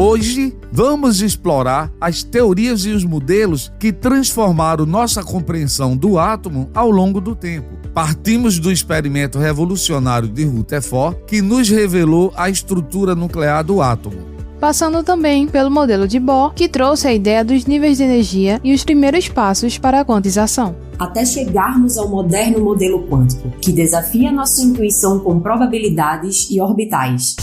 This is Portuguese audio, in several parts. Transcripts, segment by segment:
Hoje vamos explorar as teorias e os modelos que transformaram nossa compreensão do átomo ao longo do tempo. Partimos do experimento revolucionário de Rutherford, que nos revelou a estrutura nuclear do átomo. Passando também pelo modelo de Bohr, que trouxe a ideia dos níveis de energia e os primeiros passos para a quantização. Até chegarmos ao moderno modelo quântico, que desafia nossa intuição com probabilidades e orbitais.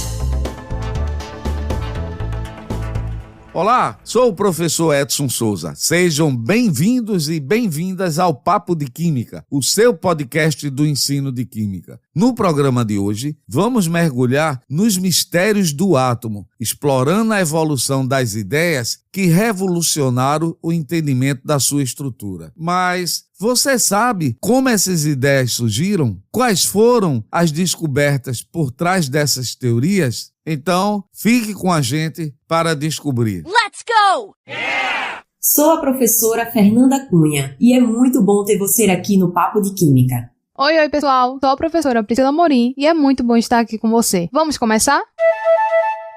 Olá, sou o professor Edson Souza. Sejam bem-vindos e bem-vindas ao Papo de Química, o seu podcast do ensino de Química. No programa de hoje, vamos mergulhar nos mistérios do átomo, explorando a evolução das ideias que revolucionaram o entendimento da sua estrutura. Mas você sabe como essas ideias surgiram? Quais foram as descobertas por trás dessas teorias? Então, fique com a gente para descobrir. Let's go! Yeah! Sou a professora Fernanda Cunha e é muito bom ter você aqui no Papo de Química. Oi, pessoal! Sou a professora Priscila Morim e é muito bom estar aqui com você. Vamos começar?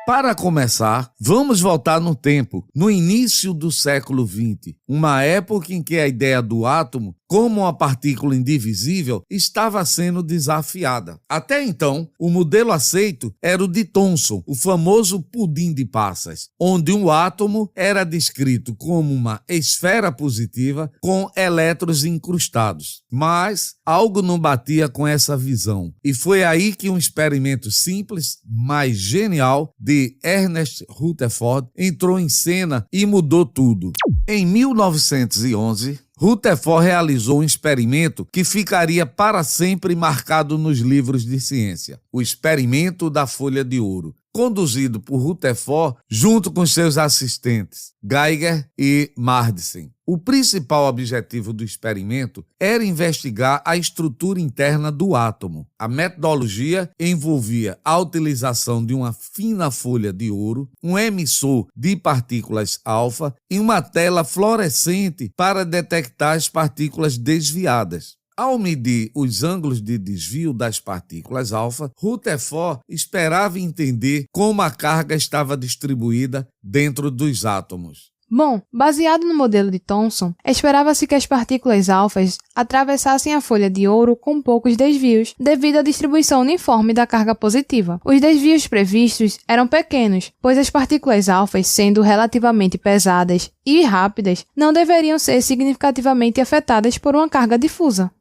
Para começar, vamos voltar no tempo, no início do século XX, uma época em que a ideia do átomo, como uma partícula indivisível, estava sendo desafiada. Até então, o modelo aceito era o de Thomson, o famoso pudim de passas, onde um átomo era descrito como uma esfera positiva com elétrons incrustados. Mas algo não batia com essa visão, e foi aí que um experimento simples, mas genial, de Ernest Rutherford entrou em cena e mudou tudo. Em 1911, Rutherford realizou um experimento que ficaria para sempre marcado nos livros de ciência, o experimento da folha de ouro, conduzido por Rutherford junto com seus assistentes, Geiger e Mardsen. O principal objetivo do experimento era investigar a estrutura interna do átomo. A metodologia envolvia a utilização de uma fina folha de ouro, um emissor de partículas alfa e uma tela fluorescente para detectar as partículas desviadas. Ao medir os ângulos de desvio das partículas alfa, Rutherford esperava entender como a carga estava distribuída dentro dos átomos. Bom, baseado no modelo de Thomson, esperava-se que as partículas alfas atravessassem a folha de ouro com poucos desvios, devido à distribuição uniforme da carga positiva. Os desvios previstos eram pequenos, pois as partículas alfas, sendo relativamente pesadas e rápidas, não deveriam ser significativamente afetadas por uma carga difusa.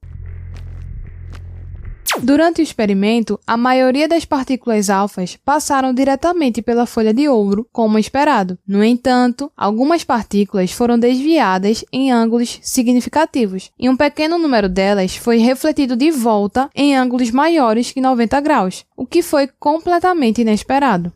Durante o experimento, a maioria das partículas alfas passaram diretamente pela folha de ouro, como esperado. No entanto, algumas partículas foram desviadas em ângulos significativos, e um pequeno número delas foi refletido de volta em ângulos maiores que 90 graus, o que foi completamente inesperado.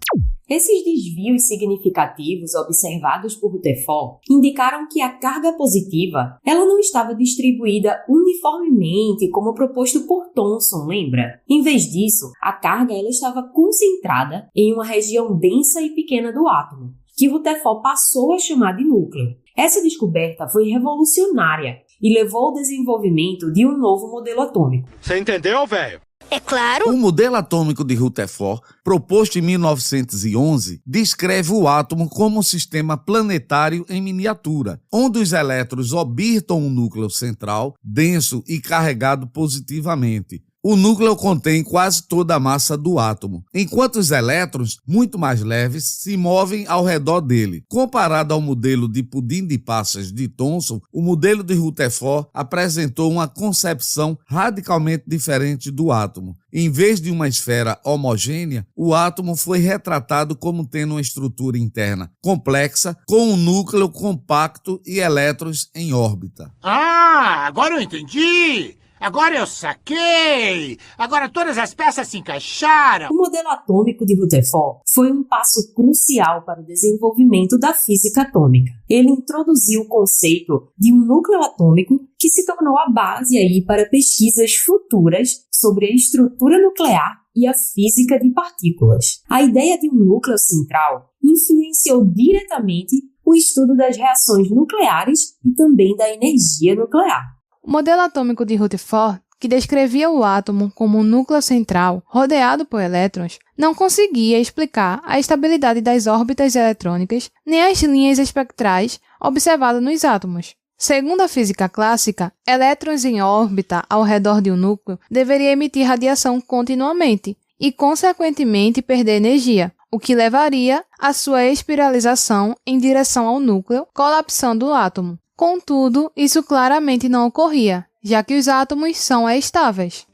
Esses desvios significativos observados por Rutherford indicaram que a carga positiva ela não estava distribuída uniformemente como proposto por Thomson, lembra? Em vez disso, a carga ela estava concentrada em uma região densa e pequena do átomo, que Rutherford passou a chamar de núcleo. Essa descoberta foi revolucionária e levou ao desenvolvimento de um novo modelo atômico. Você entendeu, velho? É claro! O modelo atômico de Rutherford, proposto em 1911, descreve o átomo como um sistema planetário em miniatura, onde os elétrons orbitam um núcleo central, denso e carregado positivamente. O núcleo contém quase toda a massa do átomo, enquanto os elétrons, muito mais leves, se movem ao redor dele. Comparado ao modelo de pudim de passas de Thomson, o modelo de Rutherford apresentou uma concepção radicalmente diferente do átomo. Em vez de uma esfera homogênea, o átomo foi retratado como tendo uma estrutura interna complexa, com um núcleo compacto e elétrons em órbita. Ah, agora eu entendi! Agora eu saquei! Agora todas as peças se encaixaram! O modelo atômico de Rutherford foi um passo crucial para o desenvolvimento da física atômica. Ele introduziu o conceito de um núcleo atômico que se tornou a base aí para pesquisas futuras sobre a estrutura nuclear e a física de partículas. A ideia de um núcleo central influenciou diretamente o estudo das reações nucleares e também da energia nuclear. O modelo atômico de Rutherford que descrevia o átomo como um núcleo central rodeado por elétrons, não conseguia explicar a estabilidade das órbitas eletrônicas nem as linhas espectrais observadas nos átomos. Segundo a física clássica, elétrons em órbita ao redor de um núcleo deveriam emitir radiação continuamente e, consequentemente, perder energia, o que levaria à sua espiralização em direção ao núcleo, colapsando o átomo. Contudo, isso claramente não ocorria, já que os átomos são estáveis.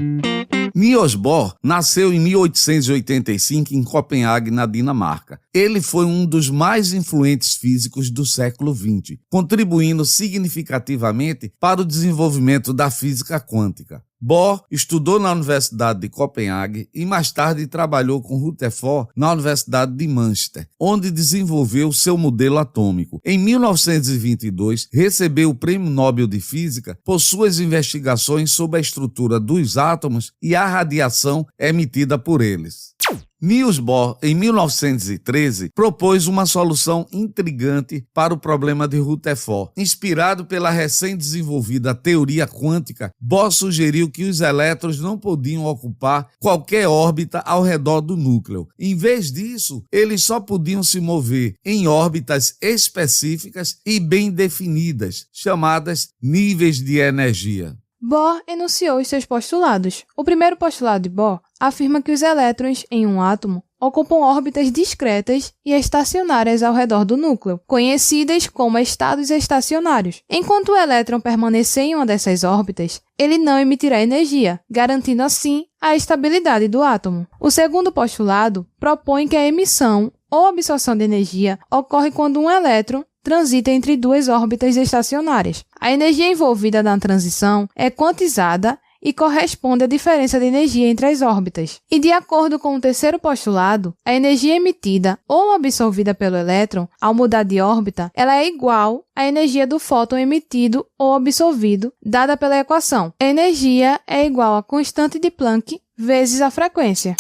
Niels Bohr nasceu em 1885 em Copenhague, na Dinamarca. Ele foi um dos mais influentes físicos do século XX, contribuindo significativamente para o desenvolvimento da física quântica. Bohr estudou na Universidade de Copenhague e mais tarde trabalhou com Rutherford na Universidade de Manchester, onde desenvolveu seu modelo atômico. Em 1922, recebeu o Prêmio Nobel de Física por suas investigações sobre a estrutura dos átomos e a radiação emitida por eles. Niels Bohr, em 1913, propôs uma solução intrigante para o problema de Rutherford. Inspirado pela recém-desenvolvida teoria quântica, Bohr sugeriu que os elétrons não podiam ocupar qualquer órbita ao redor do núcleo. Em vez disso, eles só podiam se mover em órbitas específicas e bem definidas, chamadas níveis de energia. Bohr enunciou os seus postulados. O primeiro postulado de Bohr afirma que os elétrons em um átomo ocupam órbitas discretas e estacionárias ao redor do núcleo, conhecidas como estados estacionários. Enquanto o elétron permanecer em uma dessas órbitas, ele não emitirá energia, garantindo assim a estabilidade do átomo. O segundo postulado propõe que a emissão ou absorção de energia ocorre quando um elétron transita entre duas órbitas estacionárias. A energia envolvida na transição é quantizada e corresponde à diferença de energia entre as órbitas. E de acordo com o terceiro postulado, a energia emitida ou absorvida pelo elétron ao mudar de órbita, ela é igual à energia do fóton emitido ou absorvido, dada pela equação. A energia é igual à constante de Planck vezes a frequência.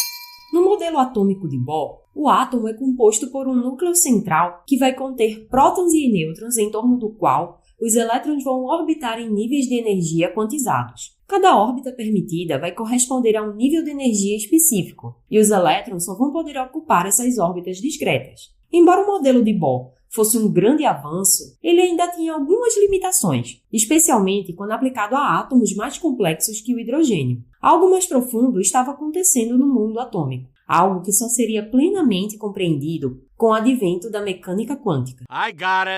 No modelo atômico de Bohr, o átomo é composto por um núcleo central que vai conter prótons e nêutrons em torno do qual os elétrons vão orbitar em níveis de energia quantizados. Cada órbita permitida vai corresponder a um nível de energia específico, e os elétrons só vão poder ocupar essas órbitas discretas. Embora o modelo de Bohr fosse um grande avanço, ele ainda tinha algumas limitações, especialmente quando aplicado a átomos mais complexos que o hidrogênio. Algo mais profundo estava acontecendo no mundo atômico, algo que só seria plenamente compreendido com o advento da mecânica quântica.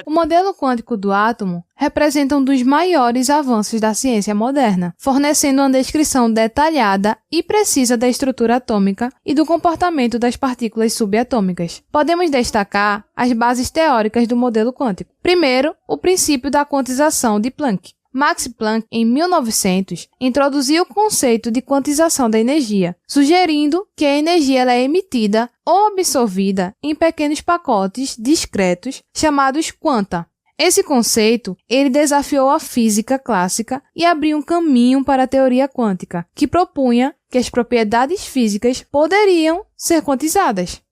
O modelo quântico do átomo representa um dos maiores avanços da ciência moderna, fornecendo uma descrição detalhada e precisa da estrutura atômica e do comportamento das partículas subatômicas. Podemos destacar as bases teóricas do modelo quântico. Primeiro, o princípio da quantização de Planck. Max Planck, em 1900, introduziu o conceito de quantização da energia, sugerindo que a energia ela é emitida ou absorvida em pequenos pacotes discretos chamados quanta. Esse conceito ele desafiou a física clássica e abriu um caminho para a teoria quântica, que propunha que as propriedades físicas poderiam ser quantizadas.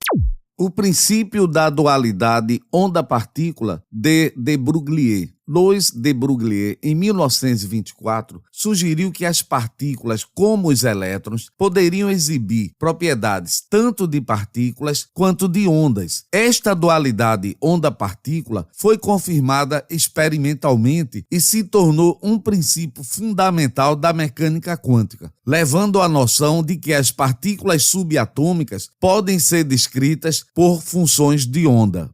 O princípio da dualidade onda-partícula de Broglie. Louis de Broglie, em 1924, sugeriu que as partículas, como os elétrons, poderiam exibir propriedades tanto de partículas quanto de ondas. Esta dualidade onda-partícula foi confirmada experimentalmente e se tornou um princípio fundamental da mecânica quântica, levando à noção de que as partículas subatômicas podem ser descritas por funções de onda.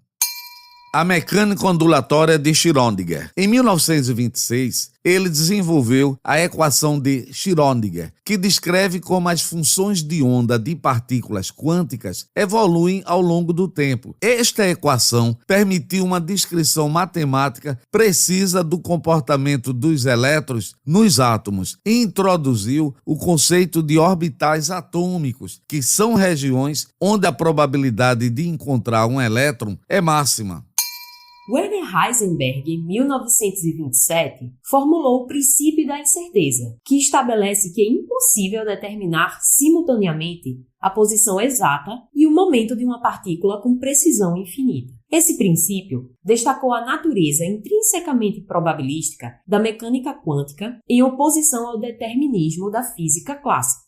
A mecânica ondulatória de Schrödinger. Em 1926, ele desenvolveu a equação de Schrödinger, que descreve como as funções de onda de partículas quânticas evoluem ao longo do tempo. Esta equação permitiu uma descrição matemática precisa do comportamento dos elétrons nos átomos e introduziu o conceito de orbitais atômicos, que são regiões onde a probabilidade de encontrar um elétron é máxima. Werner Heisenberg, em 1927, formulou o princípio da incerteza, que estabelece que é impossível determinar simultaneamente a posição exata e o momento de uma partícula com precisão infinita. Esse princípio destacou a natureza intrinsecamente probabilística da mecânica quântica em oposição ao determinismo da física clássica.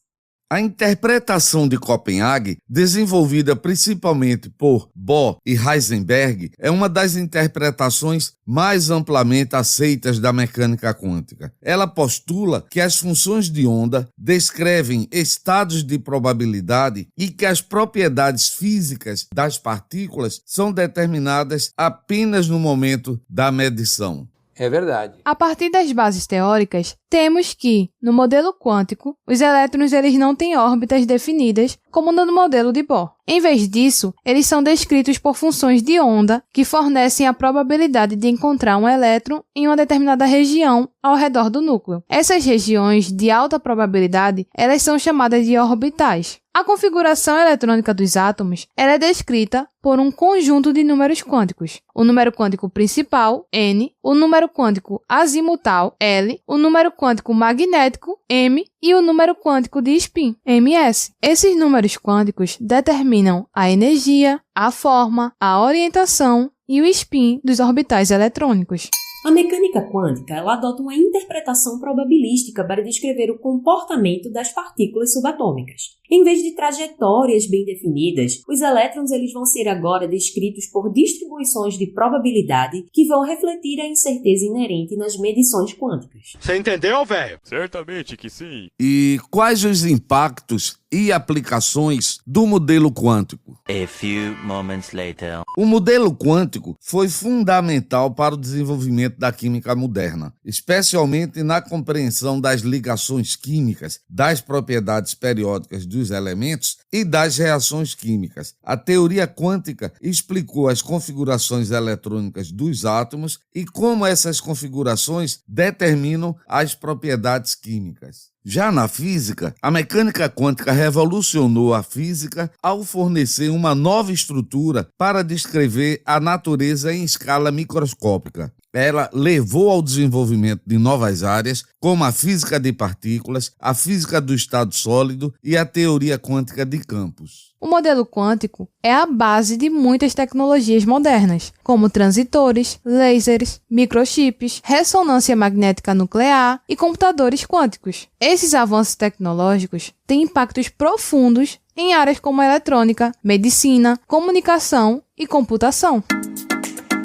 A interpretação de Copenhague, desenvolvida principalmente por Bohr e Heisenberg, é uma das interpretações mais amplamente aceitas da mecânica quântica. Ela postula que as funções de onda descrevem estados de probabilidade e que as propriedades físicas das partículas são determinadas apenas no momento da medição. É verdade. A partir das bases teóricas, temos que, no modelo quântico, os elétrons eles não têm órbitas definidas como no modelo de Bohr. Em vez disso, eles são descritos por funções de onda que fornecem a probabilidade de encontrar um elétron em uma determinada região ao redor do núcleo. Essas regiões de alta probabilidade, elas são chamadas de orbitais. A configuração eletrônica dos átomos ela é descrita por um conjunto de números quânticos. O número quântico principal, N, o número quântico azimutal, L, o número quântico magnético, M, e o número quântico de spin, ms. Esses números quânticos determinam a energia, a forma, a orientação e o spin dos orbitais eletrônicos. A mecânica quântica ela adota uma interpretação probabilística para descrever o comportamento das partículas subatômicas. Em vez de trajetórias bem definidas, os elétrons eles vão ser agora descritos por distribuições de probabilidade que vão refletir a incerteza inerente nas medições quânticas. Você entendeu, velho? Certamente que sim. E quais os impactos e aplicações do modelo quântico? A few moments later. O modelo quântico foi fundamental para o desenvolvimento da química moderna, especialmente na compreensão das ligações químicas, das propriedades periódicas dos elementos e das reações químicas. A teoria quântica explicou as configurações eletrônicas dos átomos e como essas configurações determinam as propriedades químicas. Já na física, a mecânica quântica revolucionou a física ao fornecer uma nova estrutura para descrever a natureza em escala microscópica. Ela levou ao desenvolvimento de novas áreas, como a física de partículas, a física do estado sólido e a teoria quântica de campos. O modelo quântico é a base de muitas tecnologias modernas, como transitores, lasers, microchips, ressonância magnética nuclear e computadores quânticos. Esses avanços tecnológicos têm impactos profundos em áreas como eletrônica, medicina, comunicação e computação.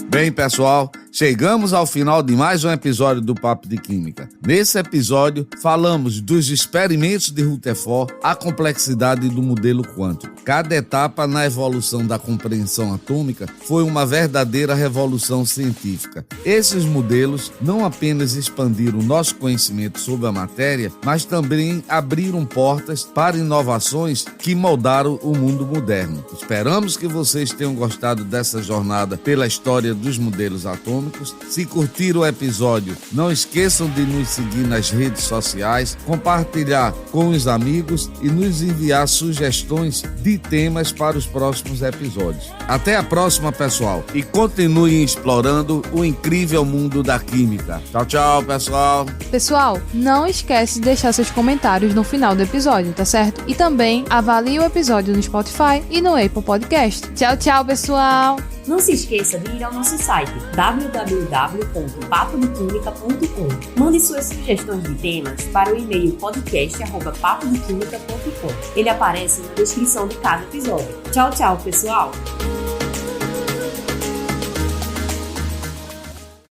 Bem, pessoal, chegamos ao final de mais um episódio do Papo de Química. Nesse episódio, falamos dos experimentos de Rutherford, a complexidade do modelo quântico. Cada etapa na evolução da compreensão atômica foi uma verdadeira revolução científica. Esses modelos não apenas expandiram nosso conhecimento sobre a matéria, mas também abriram portas para inovações que moldaram o mundo moderno. Esperamos que vocês tenham gostado dessa jornada pela história dos modelos atômicos. Se curtiram o episódio, não esqueçam de nos seguir nas redes sociais, compartilhar com os amigos e nos enviar sugestões de temas para os próximos episódios. Até a próxima, pessoal, e continuem explorando o incrível mundo da química. Tchau, tchau, pessoal! Pessoal, não esquece de deixar seus comentários no final do episódio, tá certo? E também avalie o episódio no Spotify e no Apple Podcast. Tchau, tchau, pessoal! Não se esqueça de ir ao nosso site www.papodequimica.com. Mande suas sugestões de temas para o e-mail podcast@papodequimica.com. Ele aparece na descrição de cada episódio. Tchau, tchau, pessoal!